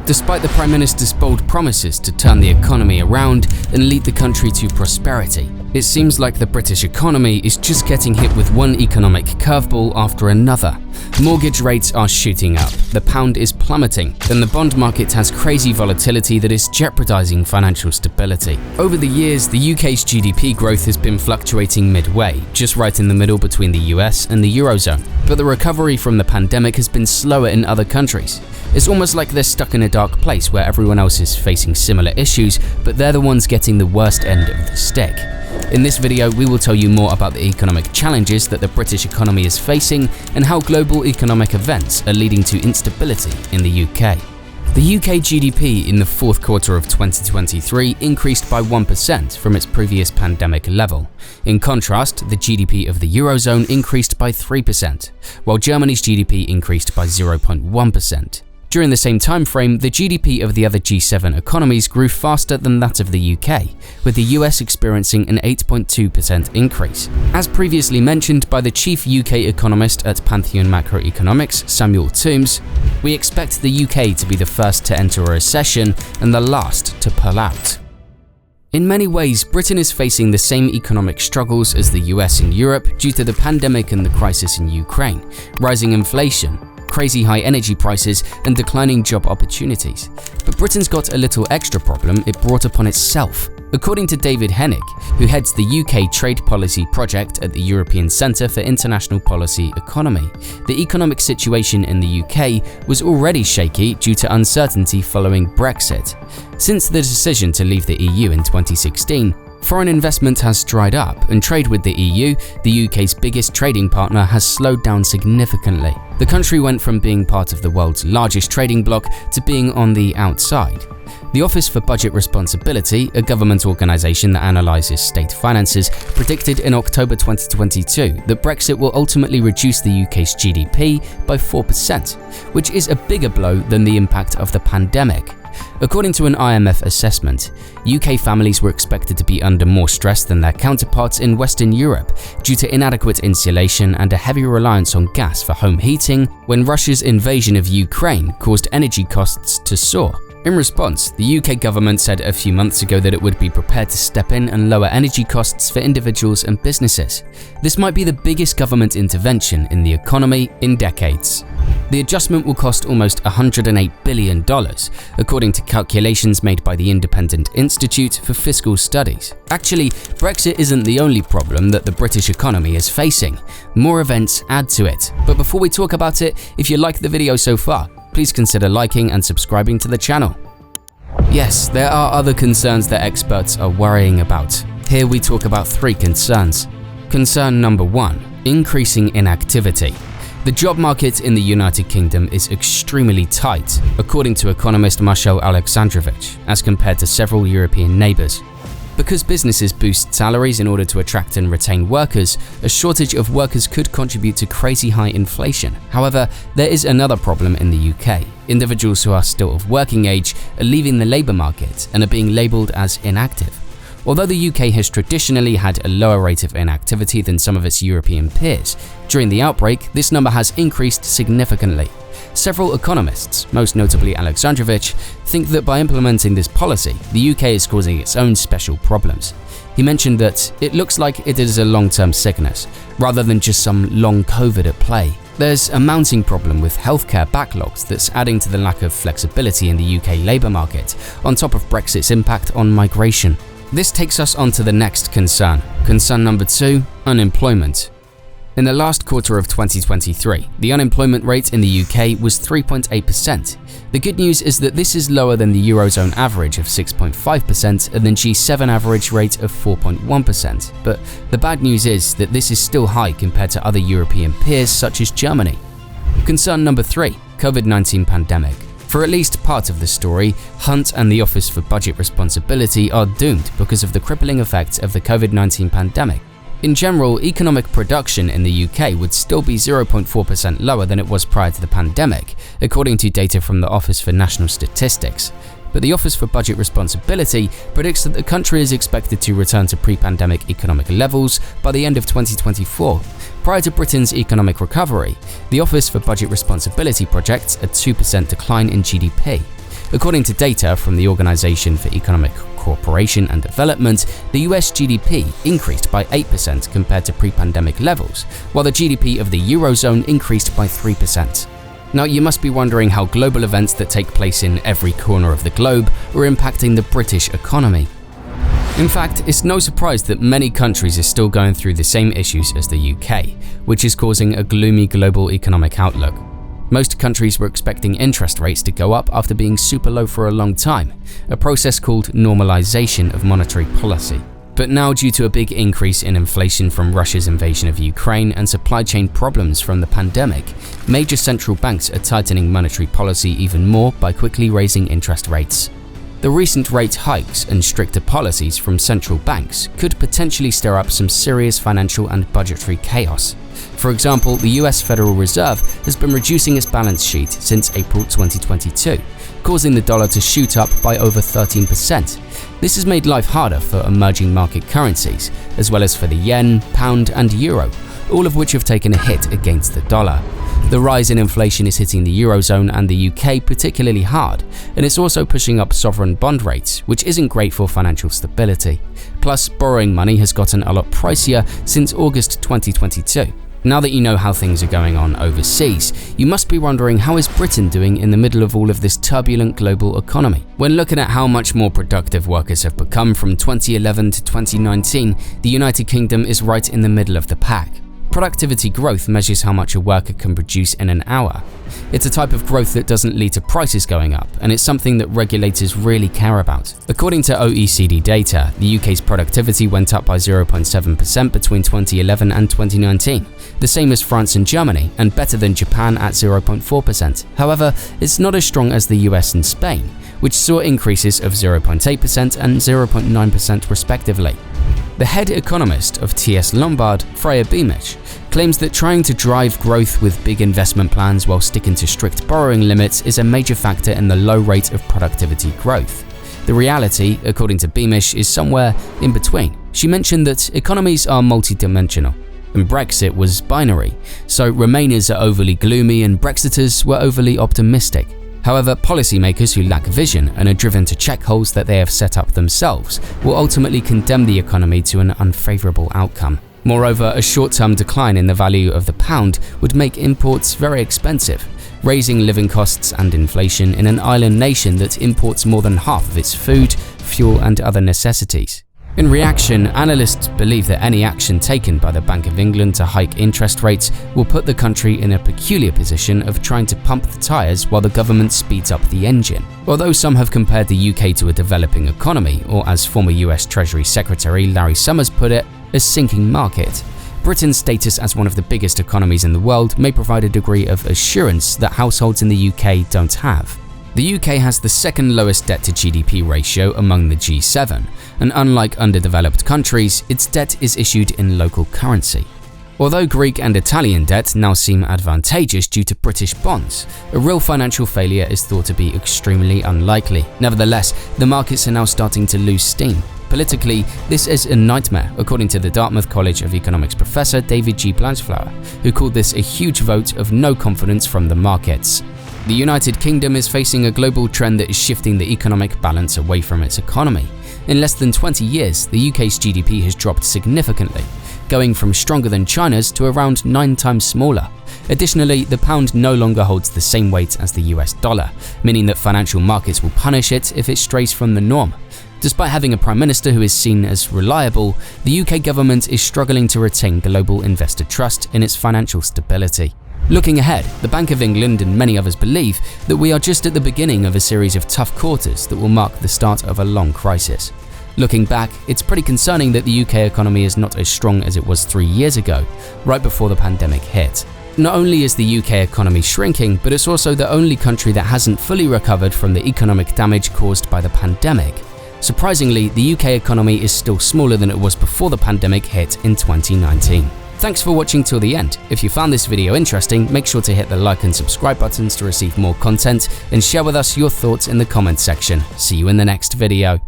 Despite the Prime Minister's bold promises to turn the economy around and lead the country to prosperity, it seems like the British economy is just getting hit with one economic curveball after another. Mortgage rates are shooting up, the pound is plummeting, and the bond market has crazy volatility that is jeopardizing financial stability. Over the years, the UK's GDP growth has been fluctuating midway, just right in the middle between the US and the Eurozone. But the recovery from the pandemic has been slower in other countries. It's almost like they're stuck in a dark place where everyone else is facing similar issues, but they're the ones getting the worst end of the stick. In this video, we will tell you more about the economic challenges that the British economy is facing and how global economic events are leading to instability in the UK. The UK GDP in the fourth quarter of 2023 increased by 1% from its previous pandemic level. In contrast, the GDP of the Eurozone increased by 3%, while Germany's GDP increased by 0.1%. During the same time frame, the GDP of the other G7 economies grew faster than that of the UK, with the US experiencing an 8.2% increase. As previously mentioned by the chief UK economist at Pantheon Macroeconomics, Samuel Toombs, we expect the UK to be the first to enter a recession and the last to pull out. In many ways, Britain is facing the same economic struggles as the US and Europe due to the pandemic and the crisis in Ukraine, rising inflation, crazy high energy prices, and declining job opportunities. But Britain's got a little extra problem it brought upon itself. According to David Hennig, who heads the UK Trade Policy Project at the European Centre for International Policy Economy, the economic situation in the UK was already shaky due to uncertainty following Brexit. Since the decision to leave the EU in 2016, foreign investment has dried up, and trade with the EU, the UK's biggest trading partner, has slowed down significantly. The country went from being part of the world's largest trading bloc to being on the outside. The Office for Budget Responsibility, a government organisation that analyses state finances, predicted in October 2022 that Brexit will ultimately reduce the UK's GDP by 4%, which is a bigger blow than the impact of the pandemic. According to an IMF assessment, UK families were expected to be under more stress than their counterparts in Western Europe due to inadequate insulation and a heavy reliance on gas for home heating when Russia's invasion of Ukraine caused energy costs to soar. In response, the UK government said a few months ago that it would be prepared to step in and lower energy costs for individuals and businesses. This might be the biggest government intervention in the economy in decades. The adjustment will cost almost $108 billion, according to calculations made by the Independent Institute for Fiscal Studies. Actually, Brexit isn't the only problem that the British economy is facing. More events add to it. But before we talk about it, if you like the video so far, please consider liking and subscribing to the channel. Yes, there are other concerns that experts are worrying about. Here we talk about 3 concerns. Concern number 1, increasing inactivity. The job market in the United Kingdom is extremely tight, according to economist Marcel Alexandrovich, as compared to several European neighbours. Because businesses boost salaries in order to attract and retain workers, a shortage of workers could contribute to crazy high inflation. However, there is another problem in the UK. Individuals who are still of working age are leaving the labour market and are being labelled as inactive. Although the UK has traditionally had a lower rate of inactivity than some of its European peers, during the outbreak, this number has increased significantly. Several economists, most notably Alexandrovich, think that by implementing this policy, the UK is causing its own special problems. He mentioned that it looks like it is a long-term sickness, rather than just some long COVID at play. There's a mounting problem with healthcare backlogs that's adding to the lack of flexibility in the UK labour market, on top of Brexit's impact on migration. This takes us on to the next concern. Concern number 2, unemployment. In the last quarter of 2023, the unemployment rate in the UK was 3.8%. The good news is that this is lower than the Eurozone average of 6.5% and the G7 average rate of 4.1%. But the bad news is that this is still high compared to other European peers such as Germany. Concern number 3, COVID-19 pandemic. For at least part of the story, Hunt and the Office for Budget Responsibility are doomed because of the crippling effects of the COVID-19 pandemic. In general, economic production in the UK would still be 0.4% lower than it was prior to the pandemic, according to data from the Office for National Statistics. But the Office for Budget Responsibility predicts that the country is expected to return to pre-pandemic economic levels by the end of 2024. Prior to Britain's economic recovery, the Office for Budget Responsibility projects a 2% decline in GDP. According to data from the Organization for Economic Cooperation and Development, the US GDP increased by 8% compared to pre-pandemic levels, while the GDP of the Eurozone increased by 3%. Now, you must be wondering how global events that take place in every corner of the globe are impacting the British economy. In fact, it's no surprise that many countries are still going through the same issues as the UK, which is causing a gloomy global economic outlook. Most countries were expecting interest rates to go up after being super low for a long time, a process called normalization of monetary policy. But now, due to a big increase in inflation from Russia's invasion of Ukraine and supply chain problems from the pandemic, major central banks are tightening monetary policy even more by quickly raising interest rates. The recent rate hikes and stricter policies from central banks could potentially stir up some serious financial and budgetary chaos. For example, the US Federal Reserve has been reducing its balance sheet since April 2022, causing the dollar to shoot up by over 13%. This has made life harder for emerging market currencies, as well as for the yen, pound, and euro, all of which have taken a hit against the dollar. The rise in inflation is hitting the Eurozone and the UK particularly hard, and it's also pushing up sovereign bond rates, which isn't great for financial stability. Plus, borrowing money has gotten a lot pricier since August 2022. Now that you know how things are going on overseas, you must be wondering, how is Britain doing in the middle of all of this turbulent global economy? When looking at how much more productive workers have become from 2011 to 2019, the United Kingdom is right in the middle of the pack. Productivity growth measures how much a worker can produce in an hour. It's a type of growth that doesn't lead to prices going up, and it's something that regulators really care about. According to OECD data, the UK's productivity went up by 0.7% between 2011 and 2019, the same as France and Germany, and better than Japan at 0.4%. However, it's not as strong as the US and Spain, which saw increases of 0.8% and 0.9% respectively. The head economist of TS Lombard, Freya Beamish, claims that trying to drive growth with big investment plans while sticking to strict borrowing limits is a major factor in the low rate of productivity growth. The reality, according to Beamish, is somewhere in between. She mentioned that economies are multidimensional, and Brexit was binary, so Remainers are overly gloomy and Brexiters were overly optimistic. However, policymakers who lack vision and are driven to check holes that they have set up themselves will ultimately condemn the economy to an unfavorable outcome. Moreover, a short-term decline in the value of the pound would make imports very expensive, raising living costs and inflation in an island nation that imports more than half of its food, fuel, and other necessities. In reaction, analysts believe that any action taken by the Bank of England to hike interest rates will put the country in a peculiar position of trying to pump the tires while the government speeds up the engine. Although some have compared the UK to a developing economy, or as former US Treasury Secretary Larry Summers put it, a sinking market, Britain's status as one of the biggest economies in the world may provide a degree of assurance that households in the UK don't have. The UK has the second lowest debt to GDP ratio among the G7, and unlike underdeveloped countries, its debt is issued in local currency. Although Greek and Italian debt now seem advantageous due to British bonds, a real financial failure is thought to be extremely unlikely. Nevertheless, the markets are now starting to lose steam. Politically, this is a nightmare, according to the Dartmouth College of Economics professor David G. Blanchflower, who called this a huge vote of no confidence from the markets. The United Kingdom is facing a global trend that is shifting the economic balance away from its economy. In less than 20 years, the UK's GDP has dropped significantly, going from stronger than China's to around 9 times smaller. Additionally, the pound no longer holds the same weight as the US dollar, meaning that financial markets will punish it if it strays from the norm. Despite having a prime minister who is seen as reliable, the UK government is struggling to retain global investor trust in its financial stability. Looking ahead, the Bank of England and many others believe that we are just at the beginning of a series of tough quarters that will mark the start of a long crisis. Looking back, it's pretty concerning that the UK economy is not as strong as it was 3 years ago, right before the pandemic hit. Not only is the UK economy shrinking, but it's also the only country that hasn't fully recovered from the economic damage caused by the pandemic. Surprisingly, the UK economy is still smaller than it was before the pandemic hit in 2019. Thanks for watching till the end. If you found this video interesting, make sure to hit the like and subscribe buttons to receive more content, and share with us your thoughts in the comments section. See you in the next video.